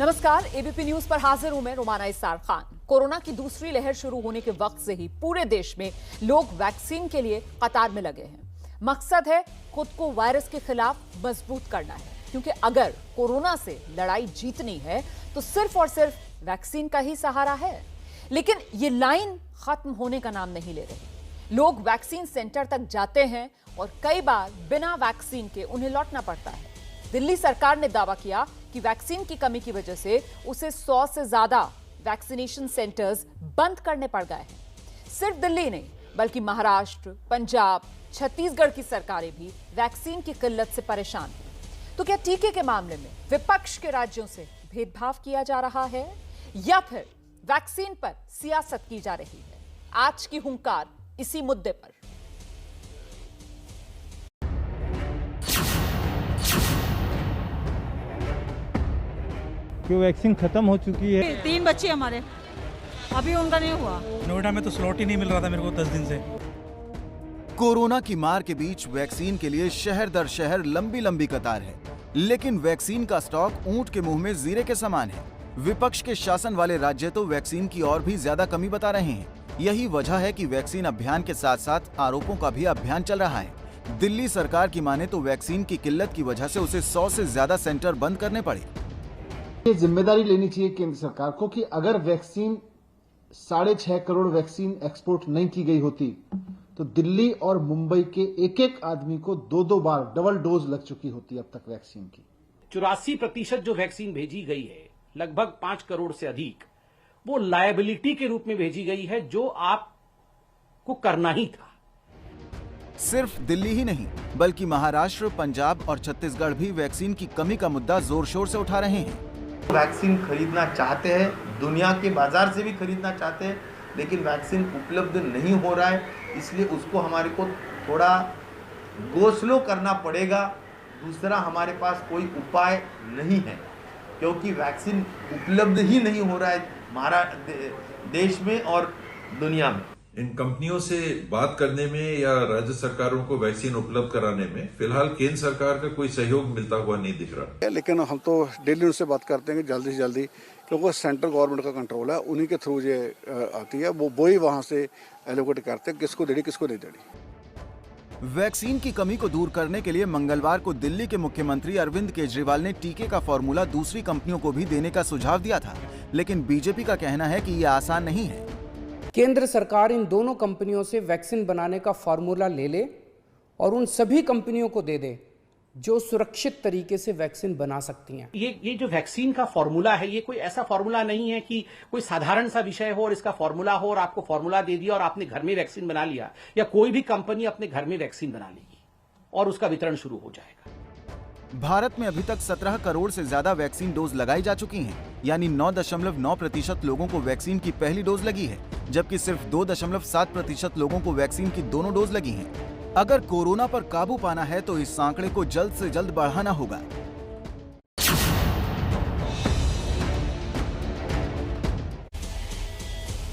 नमस्कार, ABP news पर हाजिर हूं मैं रोमाना इसार खान। कोरोना की दूसरी लहर शुरू होने के वक्त से ही पूरे देश में लोग वैक्सीन के लिए कतार में लगे हैं। मकसद है खुद को वायरस के खिलाफ मजबूत करना है, क्योंकि अगर कोरोना से लड़ाई जीतनी है तो सिर्फ और सिर्फ वैक्सीन का ही सहारा है। लेकिन ये लाइन खत्म होने का नाम नहीं ले रही। लोग वैक्सीन सेंटर तक जाते हैं और कई बार बिना वैक्सीन के उन्हें लौटना पड़ता है। दिल्ली सरकार ने दावा किया कि वैक्सीन की कमी की वजह से उसे 100 से ज्यादा वैक्सीनेशन सेंटर्स बंद करने पड़ गए हैं। सिर्फ दिल्ली नहीं, बल्कि महाराष्ट्र, पंजाब, छत्तीसगढ़ की सरकारें भी वैक्सीन की किल्लत से परेशान हैं। तो क्या टीके के मामले में विपक्ष के राज्यों से भेदभाव किया जा रहा है, या फिर वैक्सीन पर सियासत की जा रही है? आज की हुंकार इसी मुद्दे पर। कि वैक्सीन खत्म हो चुकी है। 3 बच्चे हमारे, अभी उनका नहीं हुआ। नोएडा में तो स्लॉट ही नहीं मिल रहा था मेरे को 10 दिन से। कोरोना की मार के बीच वैक्सीन के लिए शहर दर शहर लंबी लंबी कतार है, लेकिन वैक्सीन का स्टॉक ऊंट के मुंह में जीरे के समान है। विपक्ष के शासन वाले राज्य तो वैक्सीन की और भी ज्यादा कमी बता रहे हैं। यही वजह है कि वैक्सीन अभियान के साथ साथ आरोपों का भी अभियान चल रहा है। दिल्ली सरकार की माने तो वैक्सीन की किल्लत की वजह से उसे 100 से ज्यादा सेंटर बंद करने पड़े। ये जिम्मेदारी लेनी चाहिए केंद्र सरकार को कि अगर वैक्सीन 6.5 करोड़ वैक्सीन एक्सपोर्ट नहीं की गई होती तो दिल्ली और मुंबई के एक एक आदमी को 2-2 बार डबल डोज लग चुकी होती अब तक वैक्सीन की। 84% जो वैक्सीन भेजी गई है, लगभग 5 करोड़ से अधिक, वो लायबिलिटी के रूप में भेजी गई है, जो आपको करना ही था। सिर्फ दिल्ली ही नहीं, बल्कि महाराष्ट्र, पंजाब और छत्तीसगढ़ भी वैक्सीन की कमी का मुद्दा जोर शोर से उठा रहे हैं। वैक्सीन खरीदना चाहते हैं, दुनिया के बाजार से भी खरीदना चाहते हैं, लेकिन वैक्सीन उपलब्ध नहीं हो रहा है, इसलिए उसको हमारे को थोड़ा गो स्लो करना पड़ेगा। दूसरा, हमारे पास कोई उपाय नहीं है, क्योंकि वैक्सीन उपलब्ध ही नहीं हो रहा है हमारा देश में और दुनिया में। इन कंपनियों से बात करने में या राज्य सरकारों को वैक्सीन उपलब्ध कराने में फिलहाल केंद्र सरकार का कोई सहयोग मिलता हुआ नहीं दिख रहा। लेकिन हम तो डेली उनसे बात करते हैं कि जल्दी से जल्दी, क्योंकि सेंट्रल गवर्नमेंट का कंट्रोल है, उन्हीं के थ्रू ये आती है, वो ही वहां से एलोकेट करते हैं किसको देनी किसको नहीं देनी। वैक्सीन की कमी को दूर करने के लिए मंगलवार को दिल्ली के मुख्यमंत्री अरविंद केजरीवाल ने टीके का फॉर्मूला दूसरी कंपनियों को भी देने का सुझाव दिया था, लेकिन बीजेपी का कहना है कि ये आसान नहीं है। केंद्र सरकार इन दोनों कंपनियों से वैक्सीन बनाने का फार्मूला ले ले और उन सभी कंपनियों को दे दे जो सुरक्षित तरीके से वैक्सीन बना सकती हैं। ये जो वैक्सीन का फॉर्मूला है, ये कोई ऐसा फॉर्मूला नहीं है कि कोई साधारण सा विषय हो और इसका फॉर्मूला हो और आपको फॉर्मूला दे दिया और आपने घर में वैक्सीन बना लिया, या कोई भी कंपनी अपने घर में वैक्सीन बना लेगी और उसका वितरण शुरू हो जाएगा। भारत में अभी तक 17 करोड़ से ज्यादा वैक्सीन डोज लगाई जा चुकी हैं, यानी 9.9% लोगों को वैक्सीन की पहली डोज लगी है, जबकि सिर्फ 2.7% लोगों को वैक्सीन की दोनों डोज लगी हैं। अगर कोरोना पर काबू पाना है तो इस आंकड़े को जल्द से जल्द बढ़ाना होगा।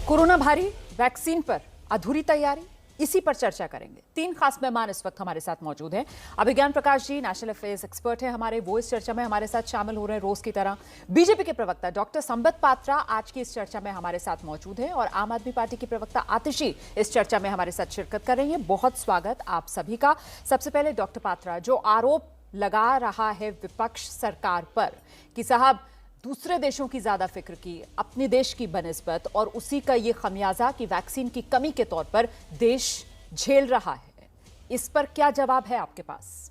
कोरोना भारी, वैक्सीन पर अधूरी तैयारी, इसी पर चर्चा करेंगे। 3 खास मेहमान इस वक्त हमारे साथ मौजूद हैं। अभिज्ञान Prakash ji national affairs expert हैं हमारे, वो इस चर्चा में हमारे साथ शामिल हो रहे हैं रोज की तरह। बीजेपी के प्रवक्ता डॉक्टर संबित पात्रा आज की इस चर्चा में हमारे साथ मौजूद हैं, और आम आदमी पार्टी की प्रवक्ता आतिशी इस चर्चा में हमारे साथ शिरकत कर रही है। बहुत स्वागत आप सभी का। सबसे पहले डॉक्टर पात्रा, जो आरोप लगा रहा है विपक्ष सरकार पर कि साहब दूसरे देशों की ज्यादा फिक्र की अपने देश की बनिस्बत, और उसी का ये खमियाजा कि वैक्सीन की कमी के तौर पर देश झेल रहा है, इस पर क्या जवाब है आपके पास?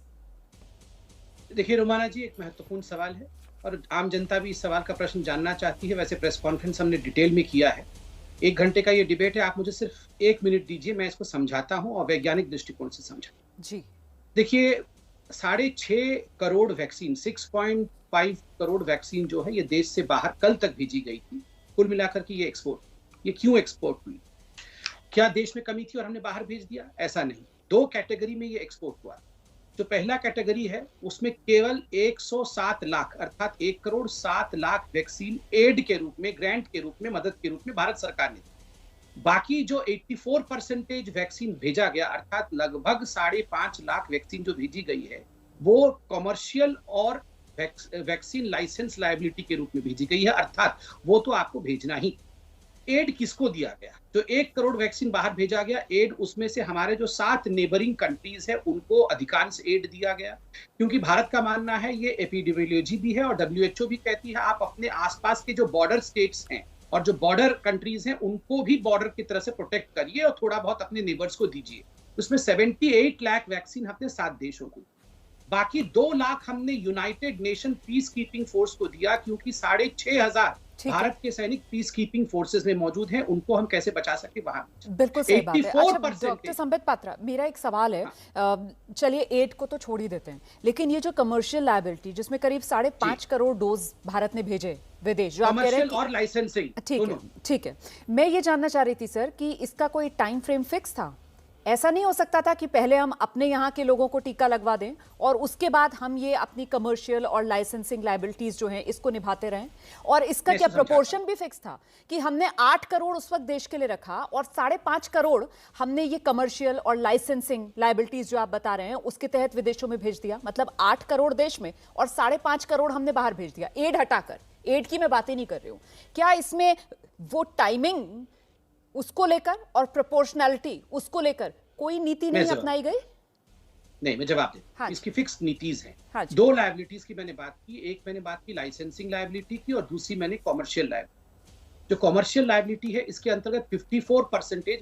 देखिए रोमाना जी, एक महत्वपूर्ण सवाल है और आम जनता भी इस सवाल का प्रश्न जानना चाहती है। वैसे प्रेस कॉन्फ्रेंस हमने डिटेल में किया है, 1 घंटे का ये डिबेट है। आप मुझे सिर्फ 1 मिनट दीजिए, मैं इसको समझाता हूं और वैज्ञानिक दृष्टिकोण से समझा जी। देखिए, 6.5 करोड़ वैक्सीन, 6.5 करोड़ वैक्सीन जो है ये देश से बाहर कल तक भेजी गई थी। कुल मिलाकर के ये एक्सपोर्ट, ये क्यों एक्सपोर्ट हुई? क्या देश में कमी थी और हमने बाहर भेज दिया? ऐसा नहीं। 2 कैटेगरी में ये एक्सपोर्ट हुआ। जो पहला कैटेगरी है उसमें केवल 107 लाख अर्थात 1 करोड़ 7 लाख वैक्सीन एड के रूप में, ग्रांट के रूप में, मदद के रूप में भारत सरकार ने दी। बाकी जो 84% वैक्सीन भेजा गया अर्थात लगभग 5.5 लाख वैक्सीन जो भेजी गई है, वो कमर्शियल और वैक्सीन लाइसेंस लायबिलिटी के रूप में भेजी गई है, अर्थात वो तो आपको भेजना ही। एड किसको दिया गया? तो 1 करोड़ वैक्सीन बाहर भेजा गया। एड उसमें से हमारे जो 7 नेबरिंग कंट्रीज है उनको अधिकांश एड दिया गया, क्योंकि भारत का मानना है, ये एपिडेमियोलॉजी भी है और WHO भी कहती है, आप अपने आसपास के जो बॉर्डर स्टेट्स हैं और जो बॉर्डर कंट्रीज हैं उनको भी बॉर्डर की तरह से प्रोटेक्ट करिए और थोड़ा बहुत अपने नेबर्स को दीजिए। उसमें 78 लाख वैक्सीन हमने 7 देशों को, बाकी 2 लाख हमने United nation peace keeping force को दिया, क्योंकि 6,500 भारत के सैनिक पीस कीपिंग फोर्सेस में मौजूद हैं, उनको हम कैसे बचा सके वहां। बिल्कुल सही बात है। अच्छा, डॉक्टर संबित पात्रा, मेरा एक सवाल है, चलिए एड को तो छोड़ ही देते हैं, लेकिन ये जो कमर्शियल लायबिलिटी जिसमें करीब 5.5 करोड़ डोज भारत ने भेजे विदेश, जो आप कह रहे हैं और लाइसेंसिंग, ठीक है, मैं ये जानना चाह रही थी सर कि इसका कोई टाइम फ्रेम फिक्स था? ऐसा नहीं हो सकता था कि पहले हम अपने यहाँ के लोगों को टीका लगवा दें और उसके बाद हम ये अपनी कमर्शियल और लाइसेंसिंग लायबिलिटीज जो हैं इसको निभाते रहें? और इसका क्या प्रोपोर्शन भी फिक्स था कि हमने 8 करोड़ उस वक्त देश के लिए रखा और 5.5 करोड़ हमने ये कमर्शियल और लाइसेंसिंग लायबिलिटीज जो आप बता रहे हैं उसके तहत विदेशों में भेज दिया? मतलब 8 करोड़ देश में और 5.5 करोड़ हमने बाहर भेज दिया, एड हटाकर। एड की मैं बातें नहीं कर रही हूँ। क्या इसमें वो टाइमिंग उसको लेकर और प्रोपोर्शनैलिटी उसको लेकर कोई नीति नहीं अपनाई गई? नहीं, मैं जवाब दे। इसकी फिक्स्ड नीतिज हैं। 2 लायबिलिटीज की मैंने बात की, एक मैंने बात की लाइसेंसिंग लायबिलिटी की और दूसरी मैंने कॉमर्शियल लायबिलिटी। जो कॉमर्शियल लायबिलिटी है इसके अंतर्गत 54%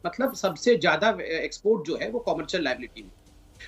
मतलब सबसे ज्यादा एक्सपोर्ट जो है वो कॉमर्शियल लायबिलिटी में।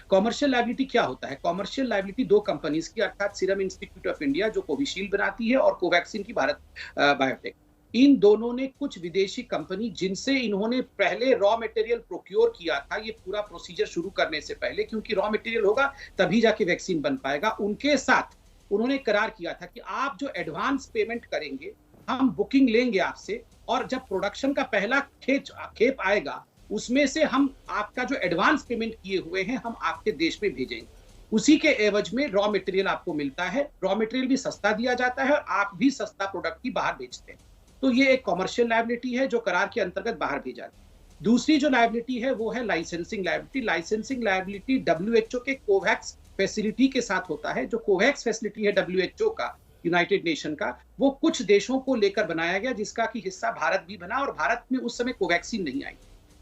कॉमर्शियल लायबिलिटी क्या होता है? कॉमर्शियल लायबिलिटी 2 कंपनीज की, अर्थात सीरम इंस्टीट्यूट ऑफ इंडिया जो कोविशील्ड बनाती है और कोवैक्सीन की भारत बायोटेक, इन दोनों ने कुछ विदेशी कंपनी जिनसे इन्होंने पहले रॉ मटेरियल प्रोक्योर किया था, ये पूरा प्रोसीजर शुरू करने से पहले, क्योंकि रॉ मटेरियल होगा तभी जाके वैक्सीन बन पाएगा, उनके साथ उन्होंने करार किया था कि आप जो एडवांस पेमेंट करेंगे हम बुकिंग लेंगे आपसे, और जब प्रोडक्शन का पहला खेप आएगा उसमें से हम आपका जो एडवांस पेमेंट किए हुए हैं हम आपके देश में भेजेंगे। उसी के एवज में रॉ मटेरियल आपको मिलता है, रॉ मटेरियल भी सस्ता दिया जाता है और आप भी सस्ता प्रोडक्ट की बाहर बेचते हैं। तो ये एक कॉमर्शियल लायबिलिटी है जो करार के अंतर्गत बाहर भेजा जाती है। दूसरी जो लायबिलिटी है वो है licensing liability. Licensing liability WHO के कोवैक्स फैसिलिटी के साथ होता है। जो कोवैक्स फैसिलिटी है WHO का, यूनाइटेड नेशन का, वो कुछ देशों को लेकर बनाया गया, जिसका कि हिस्सा भारत भी बना, और भारत में उस समय कोवैक्सीन नहीं आई।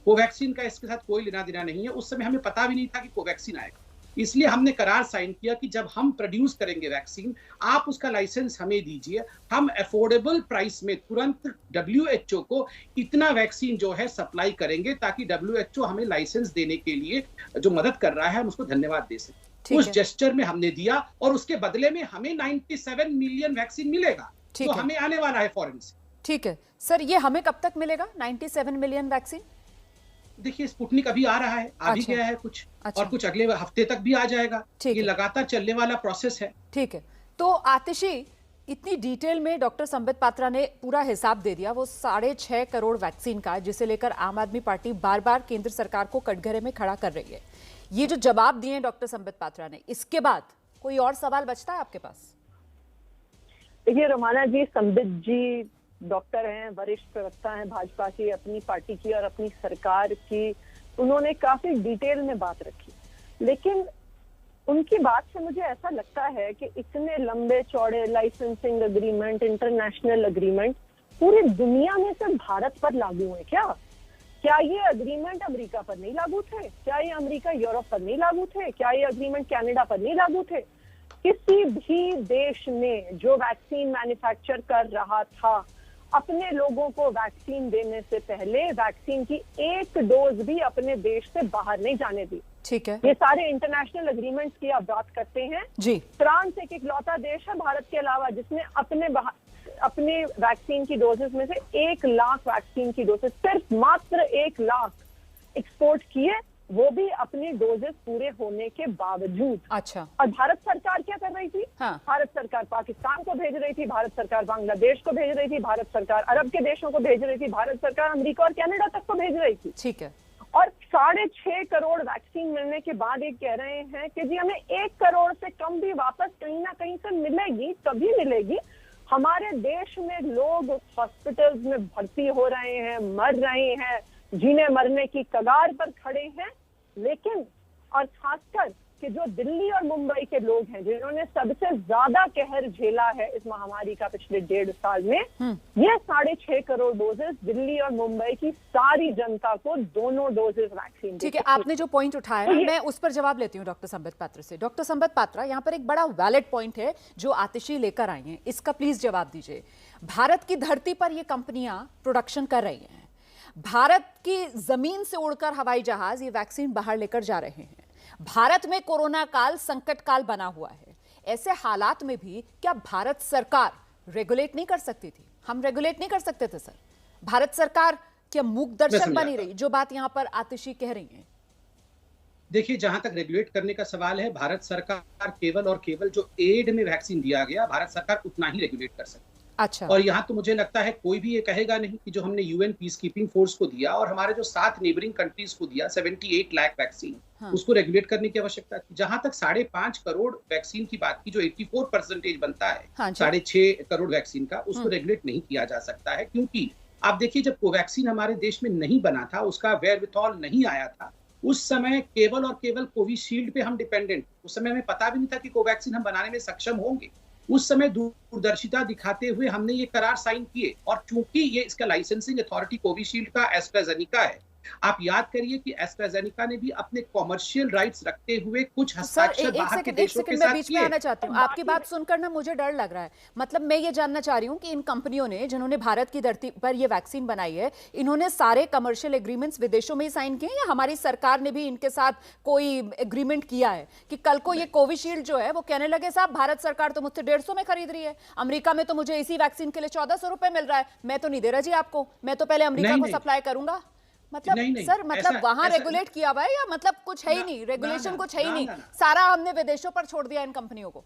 कोवैक्सीन का इसके साथ कोई लेना देना नहीं है, उस समय हमें पता भी नहीं था कि कोवैक्सीन आएगा। इसलिए हमने करार साइन किया कि जब हम प्रोड्यूस करेंगे वैक्सीन, आप उसका लाइसेंस हमें दीजिए, हम अफोर्डेबल प्राइस में तुरंत WHO को इतना वैक्सीन जो है सप्लाई करेंगे, ताकि WHO हमें लाइसेंस देने के लिए जो मदद कर रहा है हम उसको धन्यवाद दे सकें। उस जेस्चर में हमने दिया और उसके बदले में हमें 97 मिलियन वैक्सीन मिलेगा, तो हमें आने वाला है फॉरेन से। ठीक है सर, ये हमें कब तक मिलेगा 97 मिलियन वैक्सीन? देखिए, स्पुतनिक अभी आ रहा है, आ भी गया है कुछ, और कुछ अगले हफ्ते तक भी आ जाएगा। ये लगातार चलने वाला प्रोसेस है। ठीक है, तो आतिशी, इतनी डिटेल में डॉक्टर संबित पात्रा ने पूरा हिसाब दे दिया वो 6.5 करोड़ वैक्सीन का, जिसे लेकर आम आदमी पार्टी बार बार केंद्र सरकार को कटघरे में खड़ा कर रही है। ये जो जवाब दिए डॉक्टर संबित पात्रा ने, इसके बाद कोई और सवाल बचता है आपके पास? देखिए रोमाना जी, संबित जी डॉक्टर हैं, वरिष्ठ प्रवक्ता हैं भाजपा की, अपनी पार्टी की और अपनी सरकार की, उन्होंने काफी डिटेल में बात रखी, लेकिन उनकी बात से मुझे ऐसा लगता है कि इतने लंबे चौड़े लाइसेंसिंग एग्रीमेंट, इंटरनेशनल एग्रीमेंट पूरी दुनिया में सिर्फ भारत पर लागू है क्या? क्या ये एग्रीमेंट अमेरिका पर नहीं लागू थे? क्या ये अमेरिका यूरोप पर नहीं लागू थे? क्या ये एग्रीमेंट कनाडा पर नहीं लागू थे? किसी भी देश ने जो वैक्सीन मैन्युफैक्चर कर रहा था, अपने लोगों को वैक्सीन देने से पहले वैक्सीन की एक डोज भी अपने देश से बाहर नहीं जाने दी। ठीक है, ये सारे इंटरनेशनल एग्रीमेंट्स की आप बात करते हैं जी। फ्रांस एक इकलौता देश है भारत के अलावा जिसने अपने वैक्सीन की डोजेस में से 1 लाख वैक्सीन की डोजेस, सिर्फ मात्र 1 लाख एक्सपोर्ट किए, वो भी अपने डोजेस पूरे होने के बावजूद। अच्छा, और भारत सरकार क्या कर रही थी? हाँ। भारत सरकार पाकिस्तान को भेज रही थी, भारत सरकार बांग्लादेश को भेज रही थी, भारत सरकार अरब के देशों को भेज रही थी, भारत सरकार अमेरिका और कनाडा तक को भेज रही थी। ठीक है, और 6.5 करोड़ वैक्सीन मिलने के बाद ये कह रहे हैं कि जी हमें 1 करोड़ से कम भी वापस कहीं ना कहीं से मिलेगी, तभी मिलेगी। हमारे देश में लोग हॉस्पिटल्स में भर्ती हो रहे हैं, मर रहे हैं, जीने मरने की कगार पर खड़े हैं, लेकिन और खासकर कि जो दिल्ली और मुंबई के लोग हैं जिन्होंने सबसे ज्यादा कहर झेला है इस महामारी का पिछले 1.5 साल में, ये 6.5 करोड़ डोजेस दिल्ली और मुंबई की सारी जनता को दोनों डोजेस वैक्सीन। ठीक है, आपने जो पॉइंट उठाया है मैं उस पर जवाब लेती हूँ डॉक्टर संबित पात्रा से। डॉक्टर संबित पात्रा, यहाँ पर एक बड़ा वैलिड पॉइंट है जो आतिशी लेकर आई हैं, इसका प्लीज जवाब दीजिए। भारत की धरती पर ये कंपनियां प्रोडक्शन कर रही हैं, भारत की जमीन से उड़कर हवाई जहाज ये वैक्सीन बाहर लेकर जा रहे हैं, भारत में कोरोना काल संकट काल बना हुआ है। ऐसे हालात में भी क्या भारत सरकार रेगुलेट नहीं कर सकती थी? हम रेगुलेट नहीं कर सकते थे सर? भारत सरकार क्या मूक दर्शक बनी रही? जो बात यहां पर आतिशी कह रही है। देखिए, जहां तक रेगुलेट करने का सवाल है, भारत सरकार केवल और केवल जो एड में वैक्सीन दिया गया, भारत सरकार उतना ही रेगुलेट कर सकती है। अच्छा। और यहाँ तो मुझे लगता है कोई भी ये कहेगा नहीं कि जो हमने यूएन पीस कीपिंग फोर्स को दिया और हमारे जो 7 नेबरिंग कंट्रीज को दिया 78 लाख वैक्सीन, उसको रेगुलेट करने की आवश्यकता थी। जहां तक 5.5 करोड़ वैक्सीन की बात की, जो 84% बनता है 6.5 करोड़ वैक्सीन का, उसको रेगुलेट नहीं किया जा सकता है। क्योंकि आप देखिए, जब कोवैक्सीन हमारे देश में नहीं बना था, उसका वेयरविथॉल नहीं आया था, उस समय केवल और केवल कोविशील्ड पे हम डिपेंडेंट। उस समय हमें पता भी नहीं था कि कोवैक्सीन हम बनाने में सक्षम होंगे। उस समय दूरदर्शिता दिखाते हुए हमने ये करार साइन किए, और चूंकि ये इसका लाइसेंसिंग अथॉरिटी कोविशील्ड का एस्ट्राजेनिका है, आप याद करिए कि एस्ट्राजेनिका ने भी अपने कॉमर्शियल राइट्स रखते हुए कुछ हस्ताक्षर बाहर के देशों के साथ बीच में आना चाहती हूँ। आपकी बात सुनकर ना मुझे डर लग रहा है। मतलब मैं ये जानना चाह रही हूँ कि इन कंपनियों ने, जिन्होंने भारत की धरती पर ये वैक्सीन बनाई है, इन्होंने सारे कमर्शियल एग्रीमेंट्स विदेशों में ही साइन किए, या हमारी सरकार ने भी इनके साथ कोई एग्रीमेंट किया है कि कल को ये कोविशील्ड जो है वो कहने लगे साहब भारत सरकार तो मुझसे 150 में खरीद रही है, अमेरिका में तो मुझे इसी वैक्सीन के लिए 1400 रुपए मिल रहा है, मैं तो नहीं दे रहा जी आपको, मैं तो पहले अमेरिका को सप्लाई करूंगा। मतलब नहीं, सर, मतलब वहां रेगुलेट किया हुआ है या मतलब कुछ है ही नहीं, रेगुलेशन कुछ है ही नहीं, सारा हमने विदेशों पर छोड़ दिया इन कंपनियों को?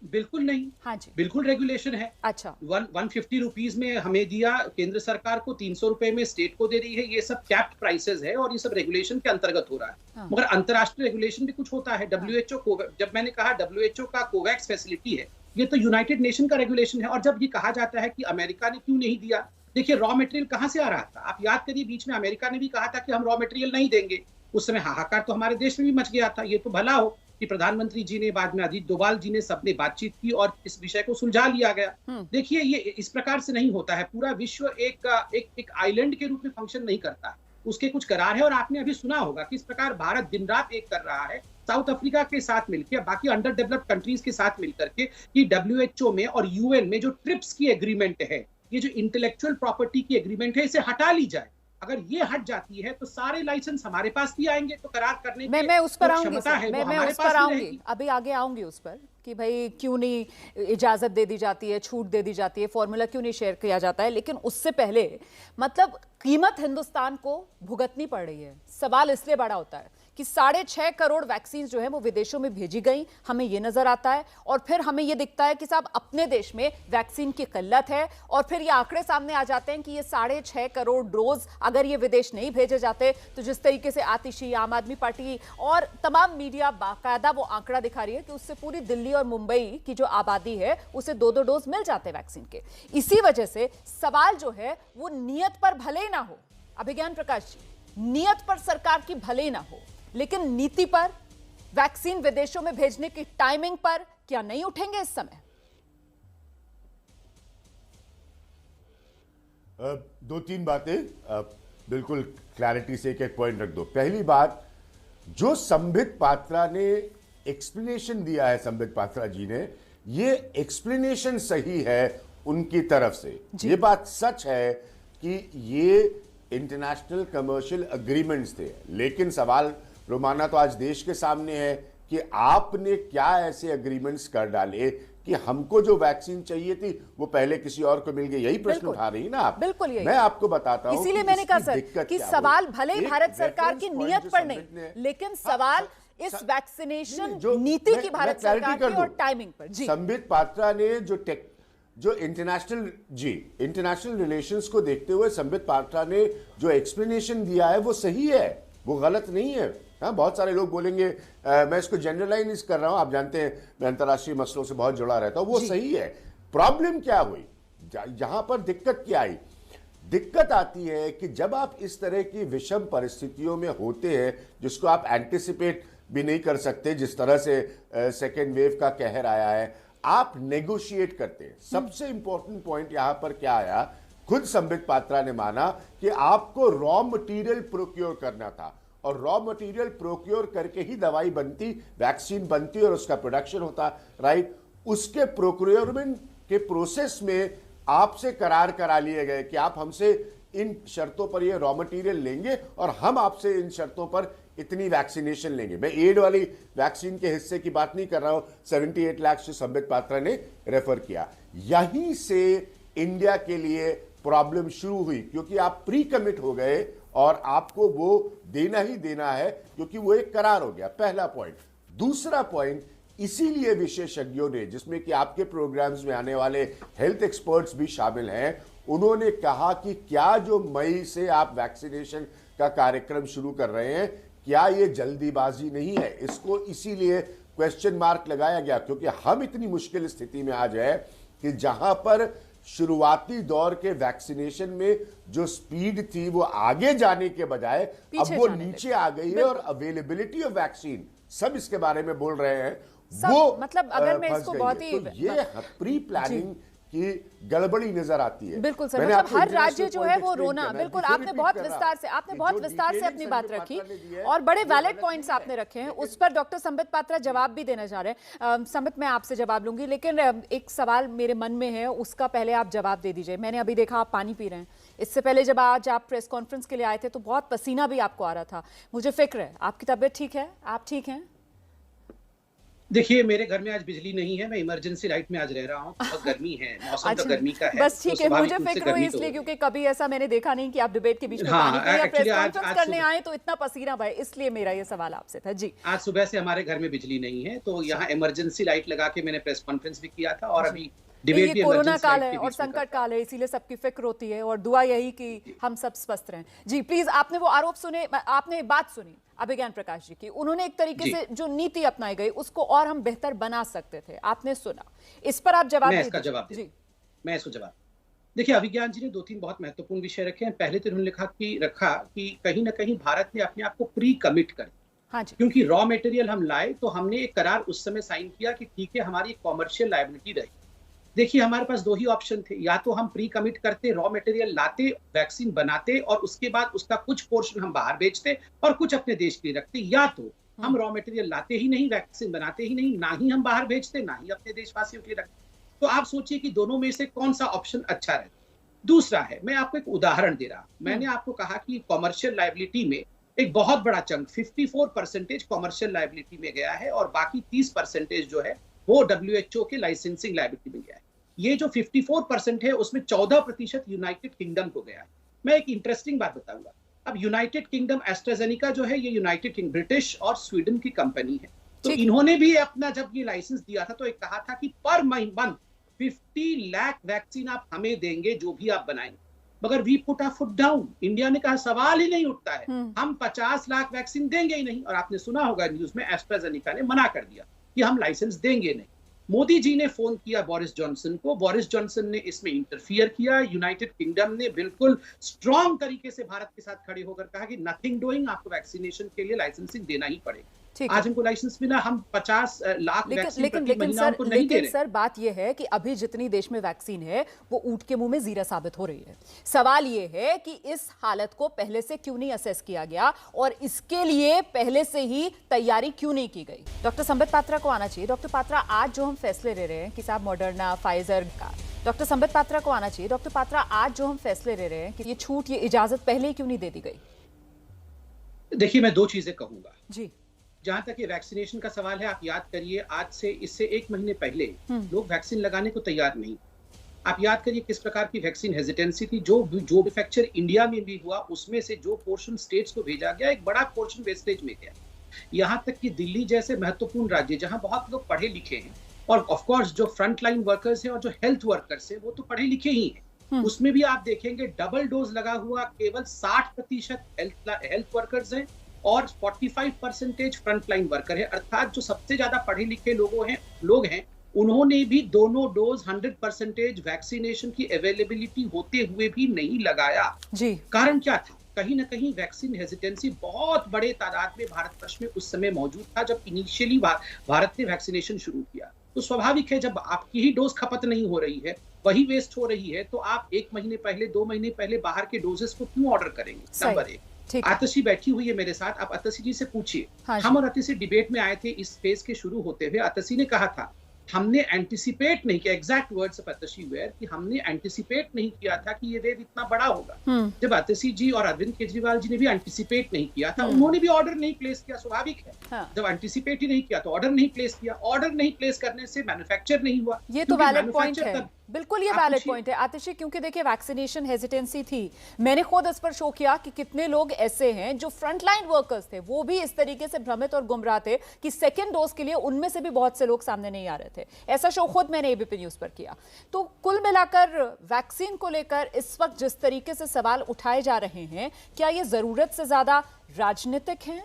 बिल्कुल नहीं। हाँ जी, बिल्कुल रेगुलेशन है। अच्छा, 150 रुपीज में हमें दिया केंद्र सरकार को, 300 रुपए में स्टेट को दे रही है। ये सब कैप्ड प्राइसेस है और ये सब रेगुलेशन के अंतर्गत हो रहा है। मगर अंतर्राष्ट्रीय रेगुलेशन भी कुछ होता है। WHO को, जब मैंने कहा WHO का कोवैक्स फैसिलिटी है, ये तो यूनाइटेड नेशन का रेगुलेशन है। और जब ये कहा जाता है कि अमेरिका ने क्यों नहीं दिया, देखिए रॉ मटेरियल कहां से आ रहा था? आप याद करिए, बीच में अमेरिका ने भी कहा था कि हम रॉ मटेरियल नहीं देंगे। उस समय हाहाकार तो हमारे देश में भी मच गया था। ये तो भला हो कि प्रधानमंत्री जी ने, बाद में अजीत डोभाल जी ने, सबने बातचीत की और इस विषय को सुलझा लिया गया। देखिए, ये इस प्रकार से नहीं होता है। पूरा विश्व एक आइलैंड के रूप में फंक्शन नहीं करता, उसके कुछ करार है। और आपने अभी सुना होगा कि इस प्रकार भारत दिन रात एक कर रहा है साउथ अफ्रीका के साथ मिलकर, बाकी अंडर डेवलप्ड कंट्रीज के साथ मिलकर के, कि WHO में और UN में जो ट्रिप्स की एग्रीमेंट है, ये जो इंटेलेक्चुअल प्रॉपर्टी की एग्रीमेंट है, इसे हटा ली जाए। अगर ये हट जाती है तो सारे लाइसेंस हमारे पास भी आएंगे, तो करार करने की मैं उस पर आऊंगी, मैं उस पर आऊंगी, अभी आगे आऊंगी उस पर कि भाई क्यों नहीं इजाजत दे दी जाती है, छूट दे दी जाती है, फॉर्मूला क्यों नहीं शेयर किया जाता है। लेकिन उससे पहले मतलब कीमत हिंदुस्तान को भुगतनी पड़ रही है। सवाल इसलिए बड़ा होता है कि 6.5 करोड़ वैक्सीन जो है वो विदेशों में भेजी गई, हमें ये नजर आता है, और फिर हमें ये दिखता है कि साहब अपने देश में वैक्सीन की किल्लत है, और फिर ये आंकड़े सामने आ जाते हैं कि ये 6.5 करोड़ डोज अगर ये विदेश नहीं भेजे जाते तो जिस तरीके से आतिशी, आम आदमी पार्टी और तमाम मीडिया बाकायदा वो आंकड़ा दिखा रही है कि उससे पूरी दिल्ली और मुंबई की जो आबादी है उसे 2-2 डोज मिल जाते हैं वैक्सीन के। इसी वजह से सवाल जो है वो नियत पर भले ना हो, अभिज्ञान प्रकाश जी, नियत पर सरकार की भले ना हो, लेकिन नीति पर, वैक्सीन विदेशों में भेजने की टाइमिंग पर क्या नहीं उठेंगे इस समय? 2-3 बातें बिल्कुल क्लैरिटी से एक पॉइंट रख दो। पहली बात, जो संबित पात्रा ने एक्सप्लेनेशन दिया है, संबित पात्रा जी ने, ये एक्सप्लेनेशन सही है उनकी तरफ से। ये बात सच है कि ये इंटरनेशनल कमर्शियल एग्रीमेंट्स थे, लेकिन सवाल रोमाना तो आज देश के सामने है कि आपने क्या ऐसे एग्रीमेंट्स कर डाले कि हमको जो वैक्सीन चाहिए थी वो पहले किसी और को मिल गई। यही प्रश्न उठा रही ना आप। बिल्कुल यही। मैं आपको बताता हूं, इसीलिए मैंने कहा सर कि सवाल भले ही भारत सरकार की नियत पर नहीं, लेकिन सवाल इस वैक्सीनेशन नीति की भारत सरकार की और टाइमिंग पर। जी, संबित पात्रा ने जो इंटरनेशनल रिलेशंस को देखते हुए संबित पात्रा ने जो एक्सप्लेनेशन दिया है वो सही है, वो गलत नहीं है। हाँ, बहुत सारे लोग बोलेंगे मैं इसको जनरलाइज कर रहा हूं, आप जानते हैं मैं अंतर्राष्ट्रीय मसलों से बहुत जुड़ा रहता हूं, वो सही है। प्रॉब्लम क्या हुई, जहां पर दिक्कत क्या आई? दिक्कत आती है कि जब आप इस तरह की विषम परिस्थितियों में होते हैं जिसको आप एंटिसिपेट भी नहीं कर सकते जिस तरह से सेकेंड वेव का कहर आया है। आप नेगोशिएट करते हैं। सबसे इंपॉर्टेंट पॉइंट यहां पर क्या आया, खुद संबित पात्रा ने माना कि आपको रॉ मटेरियल प्रोक्योर करना था और रॉ मटेरियल प्रोक्योर करके ही दवाई बनती, वैक्सीन बनती और उसका प्रोडक्शन होता, राइट। उसके प्रोक्योरमेंट के प्रोसेस में आपसे करार करा लिए गए कि आप हमसे इन शर्तों पर ये रॉ मटेरियल लेंगे और हम आपसे इन शर्तों पर इतनी वैक्सीनेशन लेंगे। मैं एड वाली वैक्सीन के हिस्से की बात नहीं कर रहा हूं, 78 लाख से संबित पात्रा ने रेफर किया। यहीं से इंडिया के लिए प्रॉब्लम शुरू हुई क्योंकि आप प्री कमिट हो गए और आपको वो देना ही देना है क्योंकि वो एक करार हो गया, पहला पॉइंट। दूसरा पॉइंट, इसीलिए विशेषज्ञों ने, जिसमें कि आपके प्रोग्राम्स में आने वाले हेल्थ एक्सपर्ट्स भी शामिल हैं, उन्होंने कहा कि क्या जो मई से आप वैक्सीनेशन का कार्यक्रम शुरू कर रहे हैं, क्या ये जल्दीबाजी नहीं है? इसको इसीलिए क्वेश्चन मार्क लगाया गया क्योंकि हम इतनी मुश्किल स्थिति में आज है कि जहां पर शुरुआती दौर के वैक्सीनेशन में जो स्पीड थी वो आगे जाने के बजाय अब वो नीचे आ गई है और अवेलेबिलिटी ऑफ वैक्सीन, सब इसके बारे में बोल रहे हैं, वो मतलब अगर मैं इसको बहुत ही तो ये प्री प्लानिंग की गड़बड़ी नजर आती है। बिल्कुल सर, मतलब हर राज्य जो है वो रोना, बिल्कुल आपने बहुत विस्तार से अपनी बात रखी और बड़े वैलिड पॉइंट्स आपने रखे हैं। उस पर डॉक्टर संबित पात्रा जवाब भी देना चाह रहे हैं। संबित, मैं आपसे जवाब लूंगी, लेकिन एक सवाल मेरे मन में है, उसका पहले आप जवाब दे दीजिए। मैंने अभी देखा आप पानी पी रहे हैं, इससे पहले जब आज आप प्रेस कॉन्फ्रेंस के लिए आए थे तो बहुत पसीना भी आपको आ रहा था। मुझे फिक्र है आपकी तबीयत ठीक है, आप ठीक हैं? देखिए, मेरे घर में आज बिजली नहीं है, मैं इमरजेंसी लाइट में आज रह रहा हूँ, बहुत गर्मी है, मौसम तो गर्मी का है। बस ठीक है, मुझे फिक्र हुई इसलिए क्योंकि कभी ऐसा मैंने देखा नहीं कि आप डिबेट के बीच में पानी पी या प्रेस कॉन्फ्रेंस करने आए तो इतना पसीना बहे, इसलिए मेरा ये सवाल आपसे था। जी, आज सुबह से हमारे घर में बिजली नहीं है तो यहाँ इमरजेंसी लाइट लगा के मैंने प्रेस कॉन्फ्रेंस भी किया था और अभी ये कोरोना काल है और संकट काल है, इसीलिए सबकी फिक्र होती है और दुआ यही कि हम सब स्वस्थ रहें। जी प्लीज, आपने वो आरोप सुने, आपने बात सुनी अभिज्ञान प्रकाश जी की, उन्होंने एक तरीके से जो नीति अपनाई गई उसको और हम बेहतर बना सकते थे, आपने सुना, इस पर आप जवाब दीजिए। मैं इसको जवाब, देखिए अभिज्ञान जी ने 2-3 बहुत महत्वपूर्ण विषय रखे हैं। पहले तो उन्होंने रखा कि कहीं ना कहीं भारत ने अपने आप को प्री कमिट कर, हाँ जी, क्योंकि रॉ मटेरियल हम लाए तो हमने एक करार उस समय साइन किया कि ठीक है हमारी कॉमर्शियल लायबिलिटी रही। देखिए हमारे पास 2 ही ऑप्शन थे, या तो हम प्री कमिट करते, रॉ मटेरियल लाते, वैक्सीन बनाते और उसके बाद उसका कुछ पोर्शन हम बाहर बेचते और कुछ अपने देश के लिए रखते, या तो हम रॉ मटेरियल लाते ही नहीं, वैक्सीन बनाते ही नहीं, ना ही हम बाहर बेचते, ना ही अपने देशवासियों के लिए रखते। तो आप सोचिए कि दोनों में से कौन सा ऑप्शन अच्छा रहता। दूसरा है, मैं आपको एक उदाहरण दे रहा हूं, मैंने आपको कहा कि कॉमर्शियल लायबिलिटी में एक बहुत बड़ा चंक 54% कॉमर्शियल लायबिलिटी में गया है और बाकी 30% जो है वो WHO के लाइसेंसिंग लायबिलिटी में गया है। ये जो 54% है उसमें 14% यूनाइटेड किंगडम को गया है। मैं एक इंटरेस्टिंग बात बताऊंगा, अब यूनाइटेड किंगडम एस्ट्राजेनेका जो है ये यूनाइटेड किंगडम, ब्रिटिश और स्वीडन की कंपनी है, तो इन्होंने भी अपना जब ये लाइसेंस दिया था तो एक कहा था कि पर मंथ 50 लाख वैक्सीन आप हमें देंगे जो भी आप बनाएंगे, मगर we put a foot down, India ने कहा सवाल ही नहीं उठता है, हम 50 लाख वैक्सीन देंगे ही नहीं। और आपने सुना होगा न्यूज में एस्ट्राजेनेका ने मना कर दिया कि हम लाइसेंस देंगे नहीं। मोदी जी ने फोन किया बोरिस जॉनसन को, बोरिस जॉनसन ने इसमें इंटरफियर किया, यूनाइटेड किंगडम ने बिल्कुल स्ट्रॉन्ग तरीके से भारत के साथ खड़े होकर कहा कि नथिंग डूइंग, आपको वैक्सीनेशन के लिए लाइसेंसिंग देना ही पड़ेगा। आज हमको लाइसेंस मिला, हम 50 लाख वैक्सीन प्रति महीना हमको नहीं दे रहे। सर बात यह है कि अभी जितनी देश में वैक्सीन है वो ऊंट के मुंह में जीरा साबित हो रही है। सवाल ये है कि इस हालत को पहले से क्यों नहीं असेस किया गया और इसके लिए पहले से ही तैयारी क्यों नहीं की गई। डॉक्टर संबित पात्रा को आना चाहिए। डॉक्टर पात्रा, आज जो हम फैसले ले रहे हैं कि साहब मॉडर्ना, फाइजर का, डॉक्टर संबित पात्रा को आना चाहिए। डॉक्टर पात्रा, आज जो हम फैसले ले रहे हैं कि ये छूट, ये इजाजत पहले ही क्यों नहीं दे दी गई? देखिए मैं 2 चीजें कहूंगा जी। जहां तक ये वैक्सीनेशन का सवाल है, आप याद करिए आज से इससे 1 महीने पहले लोग वैक्सीन लगाने को तैयार नहीं। आप याद करिए किस प्रकार की वैक्सीन हेजिटेंसी थी। जो मैन्युफैक्चर इंडिया में भी हुआ उसमें से जो पोर्शन स्टेट्स को भेजा गया, एक बड़ा पोर्शन वेस्टेज में गया। यहाँ तक कि दिल्ली जैसे महत्वपूर्ण राज्य जहां बहुत लोग पढ़े लिखे हैं और ऑफकोर्स जो फ्रंट लाइन वर्कर्स हैं और जो हेल्थ वर्कर्स हैं वो तो पढ़े लिखे ही हैं, उसमें भी आप देखेंगे डबल डोज लगा हुआ केवल 60% हेल्थ वर्कर्स हैं और 45% फ्रंट लाइन वर्कर है, अर्थात जो सबसे ज्यादा पढ़े लिखे लोग हैं उन्होंने भी दोनों डोज 100% वैक्सीनेशन की अवेलेबिलिटी होते हुए भी नहीं लगाया। जी। कारण क्या था? कहीं ना कहीं वैक्सीन हेजिटेंसी बहुत बड़े तादाद में भारतवर्ष में उस समय मौजूद था जब इनिशियली भारत ने वैक्सीनेशन शुरू किया। तो स्वाभाविक है जब आपकी ही डोज खपत नहीं हो रही है, वही वेस्ट हो रही है, तो आप 1 महीने पहले 2 महीने पहले बाहर के डोजेस को क्यों ऑर्डर करेंगे? नंबर 1। आतिशी बैठी हुई है मेरे साथ, आप आतिशी जी से पूछिए। हम और आतिशी डिबेट में आए थे इस फेज के शुरू होते हुए। आतिशी ने कहा था हमने एंटिसिपेट नहीं किया, exact words of Atishi where कि हमने एंटिसिपेट नहीं किया था कि ये वेव इतना बड़ा होगा। जब आतिशी जी और अरविंद केजरीवाल जी ने भी एंटिसिपेट नहीं किया था, उन्होंने भी ऑर्डर नहीं प्लेस किया, स्वाभाविक है। जब एंटिसिपेट ही नहीं किया तो ऑर्डर नहीं प्लेस किया, ऑर्डर नहीं प्लेस करने से मैन्युफैक्चर नहीं हुआ। ये तो वैलिड पॉइंट है, बिल्कुल ये वैलिड पॉइंट है आतिशी, क्योंकि देखिए वैक्सीनेशन हेजिटेंसी थी। मैंने खुद इस पर शो किया कि कितने लोग ऐसे हैं जो फ्रंटलाइन वर्कर्स थे, वो भी इस तरीके से भ्रमित और गुमराह थे कि सेकेंड डोज के लिए उनमें से भी बहुत से लोग सामने नहीं आ रहे थे। ऐसा शो खुद मैंने एबीपी न्यूज पर किया। तो कुल मिलाकर वैक्सीन को लेकर इस वक्त जिस तरीके से सवाल उठाए जा रहे हैं, क्या ये जरूरत से ज्यादा राजनीतिक हैं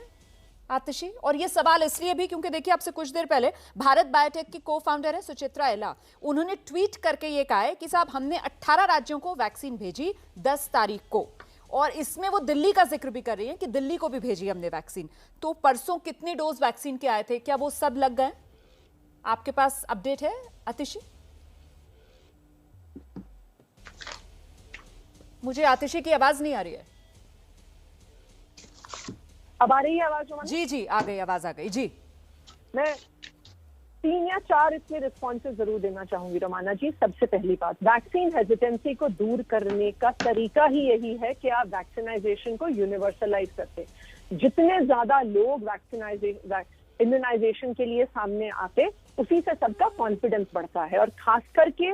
आतिशी? और ये सवाल इसलिए भी क्योंकि देखिए आपसे कुछ देर पहले भारत बायोटेक की को-फाउंडर है सुचित्रा एला, उन्होंने ट्वीट करके ये कहा है कि साहब हमने 18 राज्यों को वैक्सीन भेजी 10 तारीख को, और इसमें वो दिल्ली का जिक्र भी कर रही है कि दिल्ली को भी भेजी हमने वैक्सीन। तो परसों कितने डोज वैक्सीन के आए थे, क्या वो सब लग गए? आपके पास अपडेट है आतिशी? मुझे आतिशी की आवाज नहीं आ रही है। अब आ रही है आवाज? जी जी आ गई, आवाज आ गई जी। मैं 3 या 4 इसमें रिस्पॉन्सेज जरूर देना चाहूंगी रमाना जी। सबसे पहली बात, वैक्सीन हेजिटेंसी को दूर करने का तरीका ही यही है कि आप वैक्सीनाइजेशन को यूनिवर्सलाइज करते। जितने ज्यादा लोग इम्यूनाइजेशन के लिए सामने आते, उसी से सबका कॉन्फिडेंस बढ़ता है। और खास करके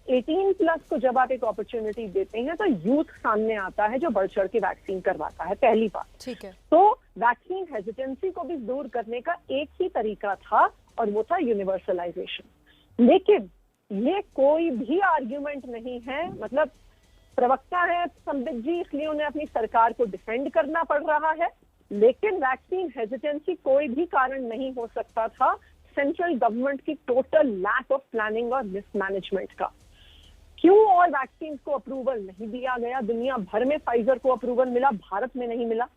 18+ को जब आप एक अपॉर्चुनिटी देते हैं तो यूथ सामने आता है जो बढ़ चढ़ के वैक्सीन करवाता है, पहली बात। ठीक है। तो वैक्सीन हेजिटेंसी को भी दूर करने का एक ही तरीका था और वो था यूनिवर्सलाइजेशन। लेकिन ये कोई भी आर्ग्यूमेंट नहीं है, मतलब प्रवक्ता है संबित जी, इसलिए उन्हें अपनी सरकार को डिफेंड करना पड़ रहा है, लेकिन वैक्सीन हेजिटेंसी कोई भी कारण नहीं हो सकता था सेंट्रल गवर्नमेंट की टोटल लैक ऑफ प्लानिंग और मिसमैनेजमेंट का। क्यों और वैक्सीन को अप्रूवल नहीं दिया गया? दुनिया भर में फाइजर को अप्रूवल मिला, भारत में नहीं मिला।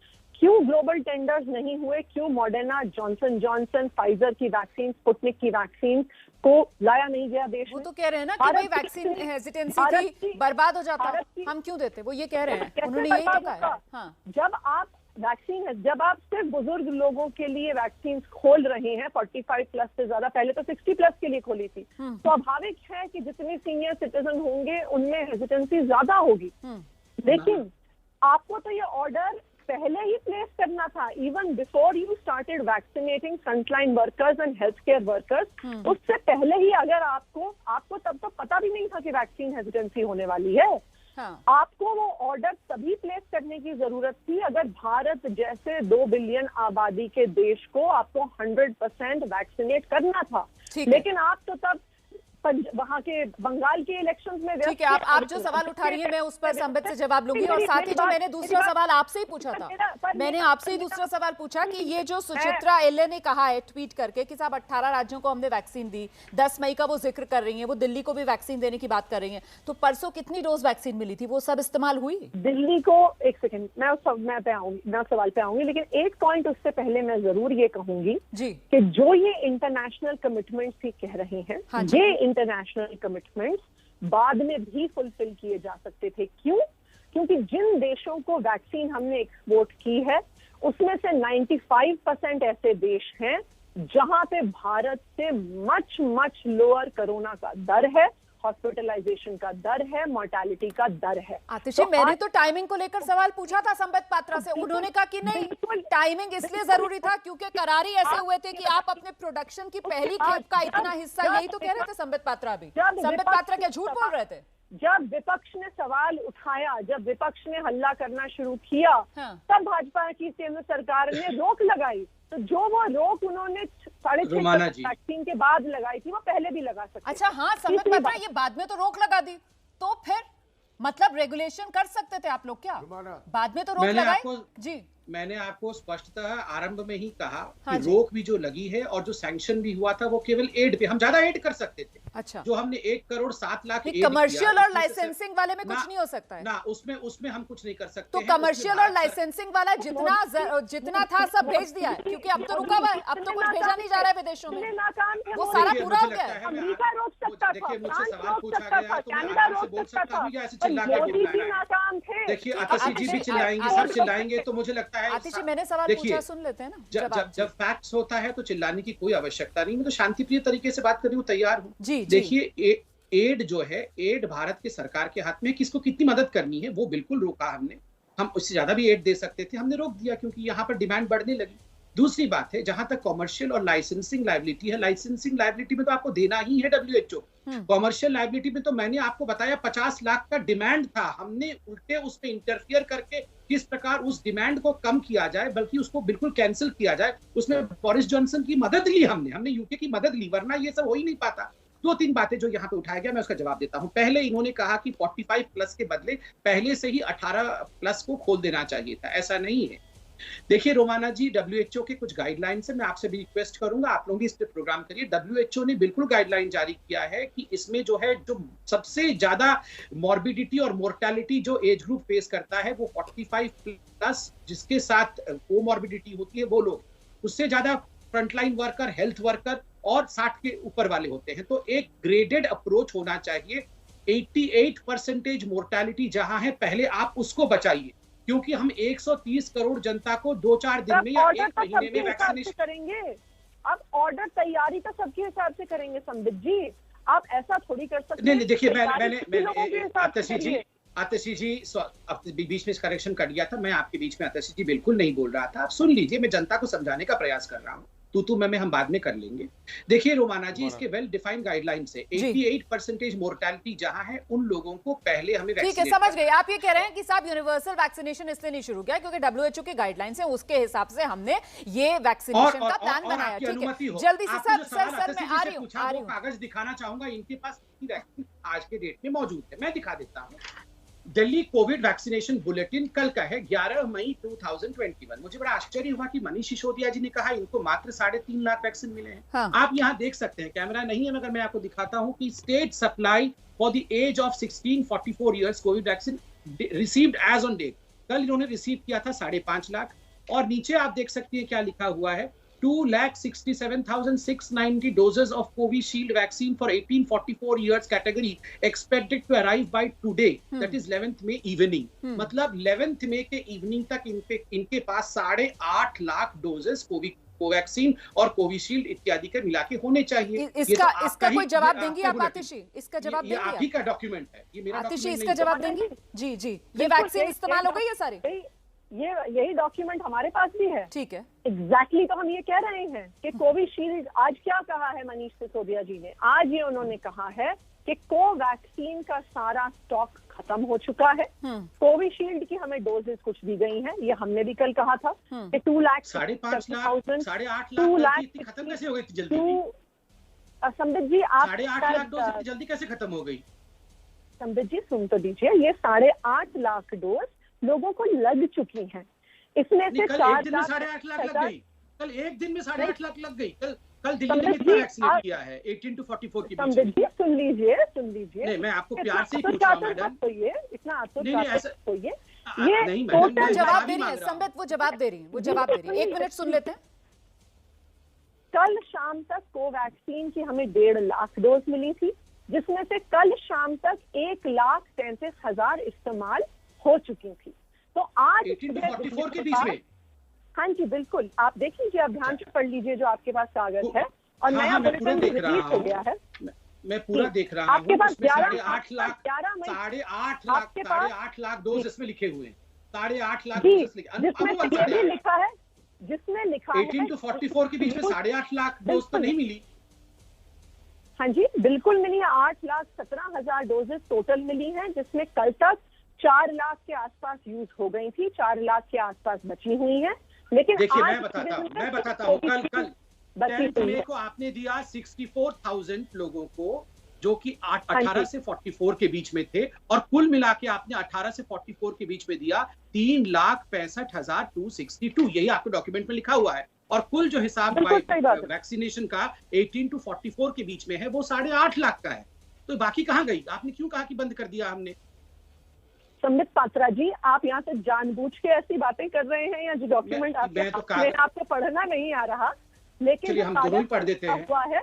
क्यों ग्लोबल टेंडर्स नहीं हुए? क्यों मॉडर्ना, जॉनसन जॉनसन, फाइजर की वैक्सीन, स्पुतनिक की वैक्सीन को लाया नहीं गया देश में? वो तो कह रहे हैं ना कि भाई वैक्सीन हेजिटेंसी थी, बर्बाद हो जाता, हम क्यों देते? वो ये कह रहे हैं, उन्होंने यही तो कहा है। हाँ। जब आप सिर्फ बुजुर्ग लोगों के लिए वैक्सीन खोल रहे हैं 45+ से ज्यादा, पहले तो 60+ के लिए खोली थी, स्वाभाविक है कि जितने सीनियर सिटीजन होंगे उनमें हेजिटेंसी ज्यादा होगी। लेकिन आपको तो ये ऑर्डर पहले ही प्लेस करना था, even before you started vaccinating frontline workers and health care workers. उससे पहले ही अगर आपको तब तो पता भी नहीं था कि वैक्सीन हेजिटेंसी होने वाली है। हाँ। आपको वो ऑर्डर तभी प्लेस करने की जरूरत थी अगर भारत जैसे 2 बिलियन आबादी के देश को आपको 100% वैक्सीनेट करना था। लेकिन आप तो तब वहाँ के बंगाल के इलेक्शंस में। ठीक है, आप जो सवाल उठा रही है मैं उस पर संबित से जवाब लूंगी। और साथ ही जो मैंने दूसरा सवाल आपसे ही पूछा था, मैंने आपसे ही दूसरा सवाल पूछा कि ये जो सुचित्रा एले ने कहा है ट्वीट करके कि साहब 18 राज्यों को हमने वैक्सीन दी, 10 मई का वो जिक्र कर रही है, वो दिल्ली को भी वैक्सीन देने की बात कर रही है, तो परसों कितनी डोज वैक्सीन मिली थी? वो सब इस्तेमाल हुई? दिल्ली को, एक सेकेंड, मैं सवाल पे आऊंगी, लेकिन एक पॉइंट उससे पहले मैं जरूर ये कहूंगी कि जो ये इंटरनेशनल कमिटमेंट्स ही कह रहे हैं, ये इंटरनेशनल कमिटमेंट्स बाद में भी फुलफिल किए जा सकते थे। क्यों? क्योंकि जिन देशों को वैक्सीन हमने एक्सपोर्ट की है उसमें से 95% ऐसे देश हैं जहां पे भारत से मच लोअर कोरोना का दर है, हॉस्पिटलाइजेशन का दर है, मोर्टेलिटी का दर है। आतिशी, मैंने तो टाइमिंग को लेकर सवाल पूछा था संबित पात्रा से, उन्होंने कहा कि नहीं, टाइमिंग इसलिए जरूरी था क्योंकि करारी ऐसे हुए थे कि आप अपने प्रोडक्शन की पहली खेप का इतना हिस्सा, यही तो कह रहे थे संबित पात्रा भी। संबित पात्रा क्या झूठ बोल रहे थे? जब विपक्ष ने सवाल उठाया, जब विपक्ष ने हल्ला करना शुरू किया, तब भाजपा की केंद्र सरकार ने रोक लगाई। तो जो वो रोक उन्होंने 6.5 वैक्सीन के बाद लगाई थी, वो पहले भी लगा सकते। अच्छा हाँ संबित पात्रा, ये बाद में तो रोक लगा दी, तो फिर मतलब रेगुलेशन कर सकते थे आप लोग क्या? बाद में तो रोक लगाई जी। मैंने आपको स्पष्टतः आरंभ में ही कहा हाँ कि जी। रोक भी जो लगी है और जो सैंक्शन भी हुआ था वो केवल एड पे, हम ज्यादा एड कर सकते थे। अच्छा, जो हमने 1,07,00,000 ये कमर्शियल और लाइसेंसिंग वाले में कुछ नहीं हो सकता है? ना, उसमें हम कुछ नहीं कर सकते तो हैं। कमर्शियल और लाइसेंसिंग वाला जितना था सब भेज दिया है, क्योंकि अब तो रुका हुआ है, अब तो कुछ भेजा नहीं जा रहा है विदेशों में, वो सारा पूरा हो गया है। अमेरिका रोक सकता था, देखिए, मुझसे फ्रांस सवाल रोक पूछा सकता गया था, तो मैं कनाडा आराम से रोक बोल सकता सकता था, हूँ या ऐसे पर चिल्ला के मोदी बोलना जी है। नाकाम थे। देखिए, आतिशी जी भी चिल्लाएंगे, सब चिल्लाएंगे, तो मुझे लगता है आतिशी, मैंने सवाल देखिए, पूछा, सुन लेते हैं ना जब जवाब। जब फैक्ट्स होता है तो चिल्लाने की कोई आवश्यकता नहीं। मैं तो शांतिप्रिय तरीके से बात करने को तैयार हूँ। जी, जी। देखिए, एड जो है, एड भारत के सरकार के हाथ में, किसको कितनी मदद करनी है वो बिल्कुल रोका हमने। हम उससे ज्यादा भी एड दे सकते थे, हमने रोक दिया क्योंकि यहाँ पर डिमांड बढ़ने लगी। दूसरी बात है, जहां तक कॉमर्शियल और लाइसेंसिंग लायबिलिटी है, लाइसेंसिंग लायबिलिटी में तो आपको देना ही है WHO। कॉमर्शियल लायबिलिटी में तो मैंने आपको बताया 50 लाख का डिमांड था, हमने उल्टे उस पे इंटरफियर करके किस प्रकार उस डिमांड को कम किया जाए, बल्कि उसको बिल्कुल कैंसिल किया जाए, उसमें बोरिस जॉनसन की मदद ली हमने यूके की मदद ली, वरना ये सब हो ही नहीं पाता। 2-3 बातें जो यहाँ पे उठाया गया, मैं उसका जवाब देता हूँ। पहले इन्होंने कहा कि 45 प्लस के बदले पहले से ही 18 प्लस को खोल देना चाहिए था, ऐसा नहीं है। देखिए रोमाना जी, WHO के कुछ गाइडलाइंस है, मैं आपसे भी रिक्वेस्ट करूंगा आप लोग भी इस पे प्रोग्राम करिए। WHO ने बिल्कुल गाइडलाइन जारी किया है कि इसमें जो है, जो सबसे ज्यादा मॉर्बिडिटी और मोर्टेलिटी जो एज ग्रुप फेस करता है वो 45 प्लस जिसके साथ कोमॉर्बिडिटी होती है वो लोग, उससे ज्यादा फ्रंटलाइन वर्कर, हेल्थ वर्कर और 60 के ऊपर वाले होते हैं। तो एक ग्रेडेड अप्रोच होना चाहिए। 88% मोर्टेलिटी जहां है, पहले आप उसको बचाइए, क्योंकि हम 130 करोड़ जनता को 2-4 दिन में या 1 महीने में वैक्सीनेशन करेंगे। अब ऑर्डर तैयारी तो सबके हिसाब से करेंगे संबित जी, आप ऐसा थोड़ी कर सकते हैं। नहीं, देखिए, मैंने आतिशी जी बीच में करेक्शन कर दिया था, मैं आपके बीच में आतिशी जी बिल्कुल नहीं बोल रहा था। आप सुन लीजिए, मैं जनता को समझाने का प्रयास कर रहा हूँ। तू मैं हम बाद में कर लेंगे। देखिए रोमाना जी, इसके वेल डिफाइंड गाइडलाइंस है। 88% मोर्टेलिटी जहां है, उन लोगों को पहले हमें ठीक है, समझ गए। आप ये कह रहे हैं कि साहब यूनिवर्सल वैक्सीनेशन इसलिए नहीं शुरू किया क्योंकि WHO के गाइडलाइंस हैं, उसके हिसाब से हमने ये वैक्सीनेशन का प्लान बनाया। ठीक है, जल्दी से सर मैं आ रही हूँ। कागज दिखाना चाहूंगा, इनके पास वैक्सीन आज के डेट में मौजूद है, मैं दिखा देता हूँ। दिल्ली कोविड वैक्सीनेशन बुलेटिन कल का है, 11 मई 2021। मुझे बड़ा आश्चर्य हुआ कि मनीष सिसोदिया जी ने कहा इनको मात्र 3.5 लाख वैक्सीन मिले हैं। हाँ। आप यहाँ देख सकते हैं, कैमरा नहीं है मगर मैं आपको दिखाता हूँ कि state supply for the age of 16-44 years covid vaccine received age on date. कल इन्होंने रिसीव किया था 5.5 लाख। और नीचे आप देख सकते हैं क्या लिखा हुआ है, 2,67,690 doses of Covishield vaccine for 18-44 years category expected to arrive by today, that is 11th May evening। मतलब 11th May के इवनिंग तक इनके पास 8.5 लाख डोजेस कोवैक्सीन और कोविशील्ड इत्यादि के मिला के होने चाहिए। इसका कोई जवाब देंगी आप आतिशी? इसका जवाब देंगी आप ही का डॉक्यूमेंट है ये, मेरा आतिशी इसका जवाब देंगी? जी, ये वैक्सीन इस्तेमाल हो गई है सारी? यही डॉक्यूमेंट हमारे पास भी है। ठीक है, एग्जैक्टली तो हम ये कह रहे हैं कि कोविशील्ड, आज क्या कहा है मनीष सिसोदिया जी ने? आज ये उन्होंने कहा है कि कोवैक्सीन का सारा स्टॉक खत्म हो चुका है। कोविशील्ड की हमें डोजेस कुछ दी गई हैं, ये हमने भी कल कहा था कि 2 लाख 5.5 लाख 2 लाख खत्म कैसे हो गई जल्दी? संबित जी, आप 8.5 लाख डोज जल्दी कैसे खत्म हो गई? संबित जी सुन तो दीजिए, ये 8.5 लाख डोज लोगों को लग चुकी हैं। इसमें से 4 दिन में 8.5 लाख लग गई। कल एक दिन में 8.5 लाख लग गई। कल दिल्ली ने कितना वैक्सीनेट किया है 18 to 44 के बीच में? सुन लीजिए। नहीं, मैं आपको प्यार से ही पूछ रहा हूं मैडम। इतना नहीं, वो जवाब दे रही है संबित, वो जवाब दे रही है, वो जवाब दे रही है। 1 मिनट सुन लेते हैं। कल शाम तक कोवैक्सीन की हमें 1.5 लाख डोज मिली थी, जिसमें से कल शाम तक 1,33,000 इस्तेमाल हो चुकी थी। तो आज 18 to 44 के बीच में? हाँ जी बिल्कुल, आप देख लीजिए, आप ध्यान से पढ़ लीजिए जो आपके पास कागज है और नया बुलेटिन रिलीज हो गया है। मैं पूरा देख रहा हूँ। आपके पास 8.5 लाख डोज इसमें लिखे हुए हैं। 8.5 लाख जिसमें लिखा है 18 to 44 के बीच में 8.5 लाख डोज तो नहीं मिली। हाँ जी बिल्कुल मिली है। 8,17,000 डोजेस टोटल मिली हैं, जिसमें कल तक 4 लाख के आसपास यूज हो गई थी, 4 लाख के आसपास बची हुई हैं। लेकिन देखिए मैं बताता हूँ कल 10 मई को आपने दिया 64,000 लोगों को जो कि 18 से 44 के बीच में थे, और कुल मिला के आपने 18 से 44 के बीच में दिया 3,65,262। यही आपके डॉक्यूमेंट में लिखा हुआ है। और कुल जो हिसाब वैक्सीनेशन का 18 to 44 के बीच में है वो 8.5 लाख का है। तो बाकी कहाँ गई? आपने क्यों कहा कि बंद कर दिया हमने? संबित पात्रा जी, आप यहाँ से जानबूझ के ऐसी बातें कर रहे हैं, या जो डॉक्यूमेंट आपको पढ़ना नहीं आ रहा, लेकिन हम दोनों ही पढ़ देते हैं। हुआ है,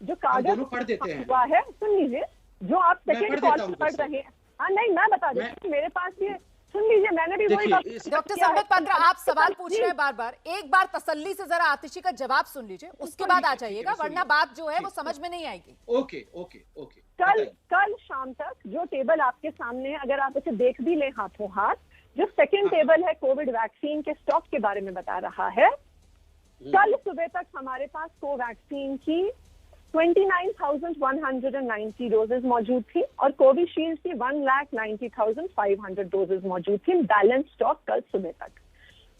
जो कागज पढ़ देते हैं हुआ है, सुन लीजिए, जो आप सेकंड कॉल पर पढ़ रहे हैं। हाँ नहीं, मैं बता देती हूँ, मेरे पास ये सुन लीजिए, मैंने भी वही बात। डॉक्टर संबित पात्रा, आप सवाल पूछ रहे हैं बार बार, एक बार तसल्ली से जरा आतिशी का जवाब सुन लीजिए, उसके बाद आ जाइएगा, वरना बात जो है वो समझ में नहीं आएगी। Okay okay okay. कल शाम तक जो टेबल आपके सामने है, अगर आप उसे देख भी लें हाथों हाथ, जो सेकंड टेबल है कोविड वैक्सीन के स्टॉक के बारे में बता रहा है। कल सुबह तक हमारे पास कोवैक्सीन की 29,190 डोजेज मौजूद थी और कोविशील्ड की 1,90,500 डोजेज मौजूद थी, बैलेंस स्टॉक कल सुबह तक।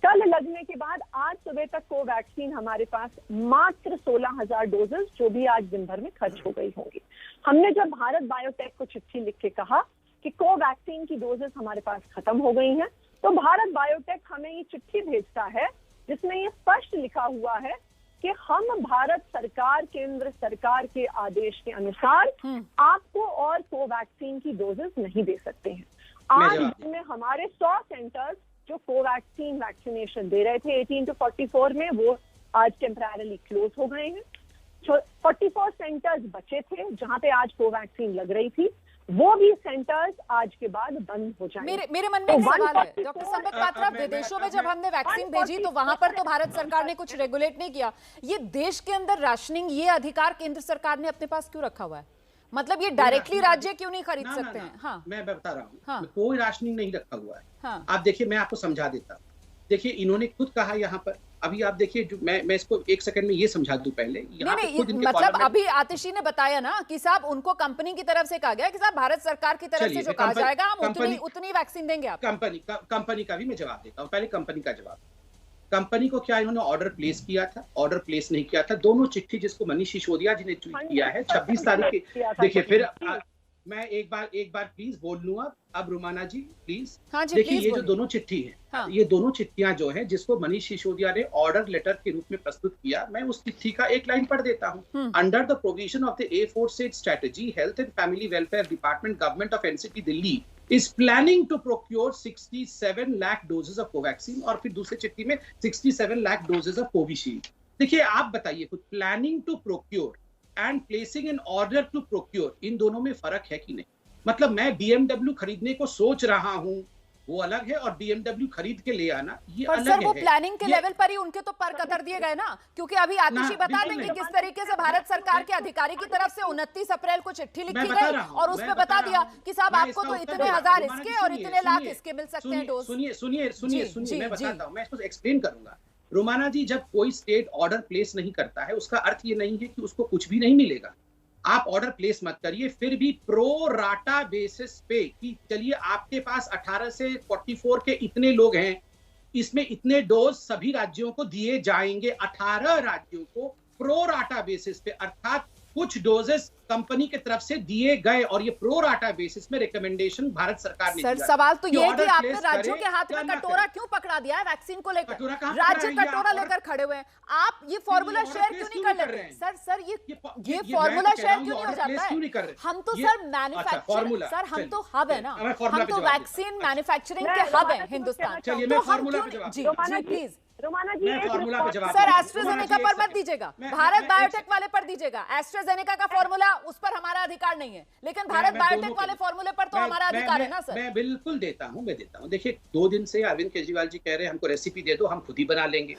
कल लगने के बाद आज सुबह तक कोवैक्सीन हमारे पास मात्र 16,000 डोजेज, जो भी आज दिन भर में खर्च हो गई होंगी। हमने जब भारत बायोटेक को चिट्ठी लिख के कहा कि कोवैक्सीन की डोजेज हमारे पास खत्म हो गई हैं, तो भारत बायोटेक हमें ये चिट्ठी भेजता है जिसमें ये स्पष्ट लिखा हुआ है कि हम भारत सरकार, केंद्र सरकार के आदेश के अनुसार आपको और कोवैक्सीन की डोजेस नहीं दे सकते हैं। आज दिन में हमारे 100 सेंटर्स जो कोवैक्सीन वैक्सीनेशन दे रहे थे 18 to 44 में, वो आज टेम्परेरली क्लोज हो गए हैं। 44 सेंटर्स बचे थे जहां पे आज कोवैक्सीन लग रही थी, वो भी सेंटर्स आज के बाद बंद हो जाएंगे। मेरे मन में एक सवाल है डॉक्टर संबित पात्रा, विदेशों में जब हमने वैक्सीन भेजी तो वहां पर तो भारत सरकार ने कुछ रेगुलेट नहीं किया, ये देश के अंदर राशनिंग, ये अधिकार केंद्र सरकार ने अपने पास क्यों रखा हुआ है? मतलब ये डायरेक्टली राज्य क्यों नहीं खरीद सकते हैं? हाँ, मैं बता रहा हूँ, कोई राशनिंग नहीं रखा हुआ है। आप देखिए, मैं आपको समझा देता हूँ। देखिए, इन्होंने खुद कहा यहाँ पर, अभी आप देखिए, जो मैं इसको एक सेकंड में ये समझा दूं पहले। नहीं, मतलब अभी आतिशी ने बताया ना कि साहब उनको कंपनी की तरफ से कहा गया कि साहब भारत सरकार की तरफ से जो कहा जाएगा हम उतनी वैक्सीन देंगे आप। कंपनी का भी मैं जवाब देता हूँ। पहले कंपनी का जवाब। कंपनी को क्या इन्होंने ऑर्डर प्लेस किया था, ऑर्डर प्लेस नहीं किया था। दोनों चिट्ठी जिसको मनीष सिसोदिया जी ने ट्वीट किया है 26 तारीख की। देखिए, फिर मैं एक बार प्लीज बोल लूं अब रुमाना जी प्लीज। देखिए, ये जो दोनों चिट्ठी है, ये दोनों चिट्ठियां जो है जिसको मनीष सिसोदिया ने ऑर्डर लेटर के रूप में प्रस्तुत किया, मैं उस चिट्ठी का एक लाइन पढ़ देता हूं। Under the provision of the A4 strategy, health and family welfare department, government of NCP Delhi is planning to procure 67 lakh doses of Covaxin, और फिर दूसरी चिट्ठी में 67 lakh doses of Covishield। देखिए, आप बताइए, कुछ planning to procure and placing an order to procure, इन दोनों में फर्क है कि नहीं? मतलब मैं BMW खरीदने को सोच रहा हूं, वो अलग है, और BMW खरीद के ले आना ये अलग है। सर, वो प्लानिंग के लेवल पर ही उनके तो पर कतर दिए गए ना, क्योंकि अभी आतिशी बता देंगे किस तरीके से भारत सरकार के अधिकारी की तरफ से 29 अप्रैल को चिट्ठी लिखी गई और उसमें बता दिया कि साहब आपको तो इतने हजार इसके और इतने लाख इसके मिल सकते हैं डोज। सुनिए, मैं बताता हूँ, मैं इसको एक्सप्लेन करूंगा। रोमाना जी, जब कोई स्टेट ऑर्डर प्लेस नहीं करता है, उसका अर्थ ये नहीं है कि उसको कुछ भी नहीं मिलेगा। आप ऑर्डर प्लेस मत करिए, फिर भी प्रो राटा बेसिस पे कि चलिए आपके पास 18 से 44 के इतने लोग हैं, इसमें इतने डोज सभी राज्यों को दिए जाएंगे। 18 राज्यों को प्रो राटा बेसिस पे, अर्थात कुछ डोजेस कंपनी की तरफ से दिए गए, और ये प्रो राटा बेसिस में रिकमेंडेशन भारत सरकार ने सर, सवाल तो ये है कि आपने राज्यों के हाथ में कटोरा क्यों पकड़ा दिया है वैक्सीन को लेकर? राज्य कटोरा लेकर खड़े हुए हैं, आप ये फॉर्मूला शेयर क्यों नहीं कर लेते? सर, ये फॉर्मूला शेयर क्यों नहीं हो जाता है? हम तो सर मैन्युफैक्चरिंग, सर हम तो हब है ना, हम तो वैक्सीन मैन्युफैक्चरिंग के हब है हिंदुस्तान। तो हम क्यों? जी please Romana ji, sir AstraZeneca पर मत दीजिएगा, भारत बायोटेक वाले पर दीजिएगा। एस्ट्राजेनेका का फॉर्मूला, उस पर हमारा अधिकार नहीं है, लेकिन भारत बायोटेक वाले फॉर्मूले पर तो हमारा अधिकार है ना सर। मैं बिल्कुल देता हूं। देखिए, 2 दिन से अरविंद केजरीवाल जी कह रहे हैं हमको रेसिपी दे दो, हम खुद ही बना लेंगे।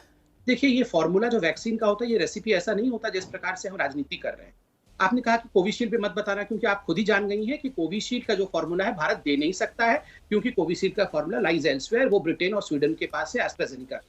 देखिए, ये फॉर्मूला जो वैक्सीन का होता है, ये रेसिपी ऐसा नहीं होता जिस प्रकार से हम राजनीति कर रहे हैं। आपने कहा कि कोविशील्ड पे मत बताना, क्योंकि आप खुद ही जान गई हैं कि कोविशील्ड का जो फॉर्मूला है भारत दे नहीं सकता है, क्योंकि कोविशील्ड का फॉर्मूला लाइज एल्सवेयर, वो ब्रिटेन और स्वीडन के पास है, एस्ट्राजेनेका।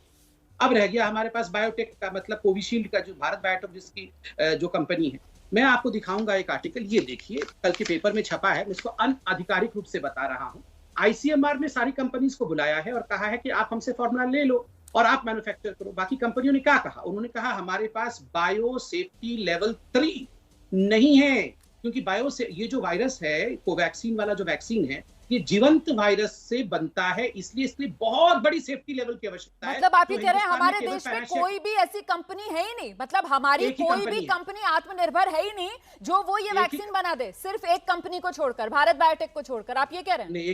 अब रह गया हमारे पास बायोटेक का, मतलब कोविशील्ड का, जो भारत बायोटेक जिसकी जो कंपनी है। मैं आपको दिखाऊंगा एक आर्टिकल, ये देखिए, कल के पेपर में छपा है, मैं इसको अनआधिकारिक रूप से बता रहा हूँ। ICMR ने सारी कंपनीज को बुलाया है और कहा है कि आप हमसे फॉर्मूला ले लो और आप मैन्युफैक्चर करो। बाकी कंपनियों ने क्या कहा? उन्होंने कहा हमारे पास बायो सेफ्टी लेवल 3 नहीं है, क्योंकि बायो से ये जो वायरस है, कोवैक्सीन वाला जो वैक्सीन है, ये जीवंत वायरस से बनता है, इसलिए इसलिए बहुत बड़ी सेफ्टी लेवल की आवश्यकता है। मतलब आप ये तो कह रहे हैं हिंदुस्तान हमारे केवल देश में पैराशूट- कोई भी ऐसी कंपनी है ही नहीं, मतलब हमारी एक ही कोई कंपनी भी है। कंपनी आत्मनिर्भर है ही नहीं जो वो ये वैक्सीन बना दे, सिर्फ एक कंपनी को छोड़कर, भारत बायोटेक को छोड़कर, आप ये कह रहे हैं? नहीं,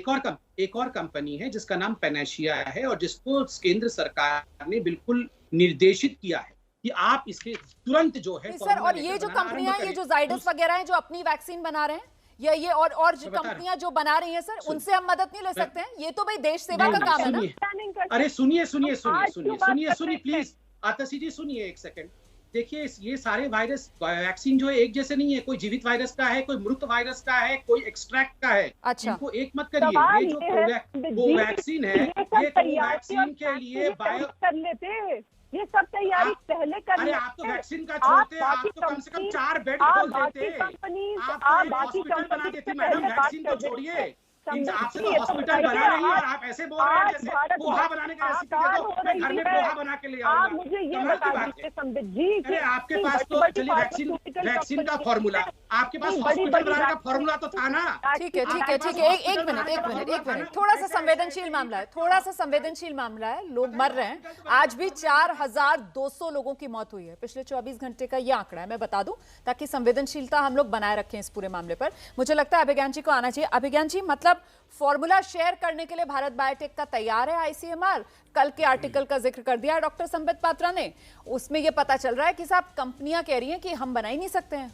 एक और कंपनी है जिसका नाम पैनाशिया है, और जिसको केंद्र सरकार ने बिल्कुल निर्देशित किया है कि आप इसके तुरंत जो है सर, और ये जो कंपनियां, ये जो जाइडस वगैरह हैं जो अपनी वैक्सीन बना रहे हैं, या ये और जो कंपनियां जो बना रही हैं सर, उनसे हम मदद नहीं ले सकते हैं? ये तो भाई देश सेवा का काम है ना। अरे सुनिए प्लीज, आतशी जी सुनिए एक सेकंड। देखिए, ये सारे वायरस वैक्सीन जो है एक जैसे नहीं है, कोई जीवित वायरस का है, कोई मृत वायरस का है, कोई एक्सट्रैक्ट का है। अच्छा, इनको एक मत करिए। ये जो कोवैक्सीन है, ये कोवैक्सीन के लिए बायो कर लेते, ये सब तैयारी पहले कर अरे लेते। आप तो वैक्सीन का छोड़ते, आप तो कम से कम 4 बेड खोल देते, आप हॉस्पिटल बना देते मैडम। वैक्सीन तो छोड़िए, आपसे तो हॉस्पिटल बना रही है और आप ऐसे बोल रहे हैं जैसे पोहा बनाने का रेसिपी दे दो, मैं घर में पोहा बना के ले आऊंगा। मुझे ये बता दीजिए संबित जी, अरे आपके पास तो चलिए वैक्सीन का फॉर्मूला, आपके पास हॉस्पिटल बनाने का फॉर्मूला तो था ना। ठीक है, एक मिनट, थोड़ा सा संवेदनशील मामला है, थोड़ा सा संवेदनशील मामला है, लोग मर रहे हैं। आज भी 4200 लोगों की मौत हुई है पिछले 24 घंटे का, ये आंकड़ा है, मैं बता दूं ताकि संवेदनशीलता हम लोग बनाए रखें इस पूरे मामले पर। मुझे लगता है अभिज्ञान जी को आना चाहिए। अभिज्ञान जी, मतलब फॉर्मूला शेयर करने के लिए भारत बायोटेक का तैयार है आईसीएमआर? कल के आर्टिकल का जिक्र कर दिया डॉक्टर संबित पात्रा ने, उसमें यह पता चल रहा है कि साहब कंपनियां कह रही हैं कि हम बना ही नहीं सकते हैं।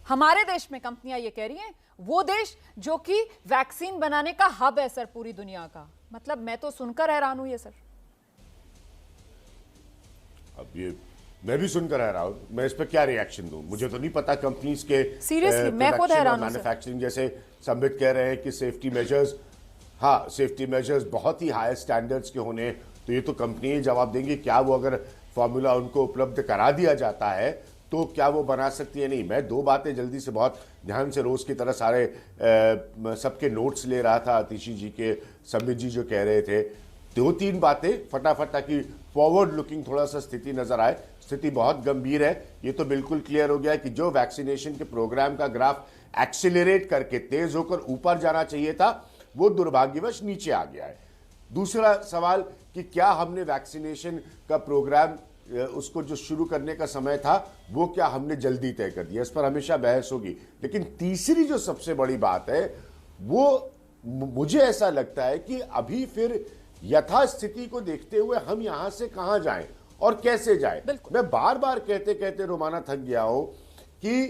हमारे देश में कंपनियां ये कह रही हैं, वो देश जो कि वैक्सीन बनाने का हब है सर पूरी दुनिया का। मतलब मैं तो सुनकर हैरान हूं ये सर। अब ये मैं भी सुनकर रहा हूं, मैं इस पर क्या रिएक्शन दूं? मुझे तो नहीं पता कंपनीज के सीरियसली मैं खुद हैरान हूं। मैन्युफैक्चरिंग जैसे संबित कह रहे हैं कि सेफ्टी मेजर्स, हाँ सेफ्टी मेजर्स बहुत ही हाई स्टैंडर्ड्स के होने, तो ये तो कंपनी ही जवाब देंगी। क्या वो अगर फॉर्मूला उनको उपलब्ध करा दिया जाता है तो क्या वो बना सकती है? नहीं, मैं दो बातें जल्दी से बहुत ध्यान से रोज की तरह सारे सबके नोट्स ले रहा था, आतिशी जी के, संबित जी जो कह रहे थे, 2-3 बातें फटाफट ताकि फॉरवर्ड लुकिंग थोड़ा सा स्थिति नजर आए। स्थिति बहुत गंभीर है, ये तो बिल्कुल क्लियर हो गया है कि जो वैक्सीनेशन के प्रोग्राम का ग्राफ एक्सीलरेट करके तेज होकर ऊपर जाना चाहिए था, वो दुर्भाग्यवश नीचे आ गया है। दूसरा सवाल कि क्या हमने वैक्सीनेशन का प्रोग्राम उसको जो शुरू करने का समय था वो क्या हमने जल्दी तय कर दिया? इस पर हमेशा बहस होगी। लेकिन तीसरी जो सबसे बड़ी बात है वो मुझे ऐसा लगता है कि अभी फिर यथास्थिति को देखते हुए हम यहां से कहां जाएं और कैसे जाएं। मैं बार बार कहते कहते रोमाना थक गया हूं कि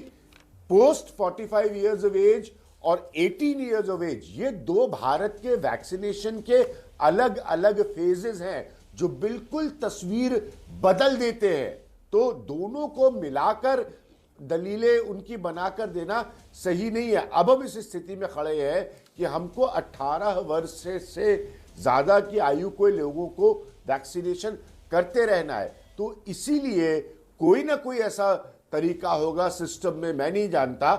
पोस्ट 45 इयर्स ऑफ एज और 18 इयर्स ऑफ एज, ये दो भारत के वैक्सीनेशन के अलग अलग फेजेस हैं जो बिल्कुल तस्वीर बदल देते हैं। तो दोनों को मिलाकर दलीलें उनकी बनाकर देना सही नहीं है। अब हम इस स्थिति में खड़े हैं कि हमको 18 वर्ष से ज्यादा की आयु के लोगों को वैक्सीनेशन करते रहना है। तो इसीलिए कोई ना कोई ऐसा तरीका होगा सिस्टम में, मैं नहीं जानता,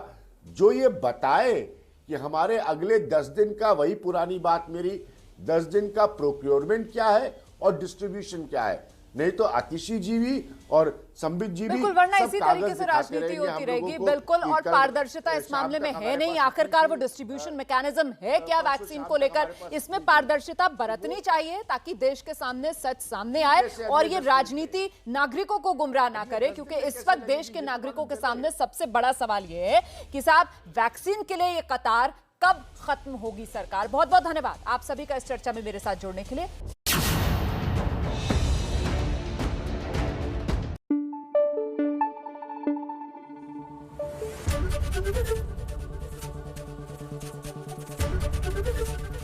जो ये बताए कि हमारे अगले 10 दिन का, वही पुरानी बात मेरी, 10 दिन का प्रोक्योरमेंट क्या है और डिस्ट्रीब्यूशन क्या है। नहीं तो आतिशी जी भी और संबित जी भी बिल्कुल, वरना इसी तरीके से राजनीति होती रहेगी। बिल्कुल, और पारदर्शिता इस मामले में है नहीं। आखिरकार वो डिस्ट्रीब्यूशन मैकेनिज्म है क्या वैक्सीन को लेकर, इसमें पारदर्शिता बरतनी चाहिए ताकि देश के सामने सच सामने आए और ये राजनीति नागरिकों को गुमराह ना करे। क्योंकि इस वक्त देश के नागरिकों के सामने सबसे बड़ा सवाल ये है कि साहब वैक्सीन के लिए ये कतार कब खत्म होगी सरकार। बहुत बहुत धन्यवाद आप सभी का इस चर्चा में मेरे साथ जुड़ने के लिए।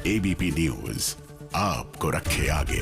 एबीपी न्यूज आपको रखे आगे।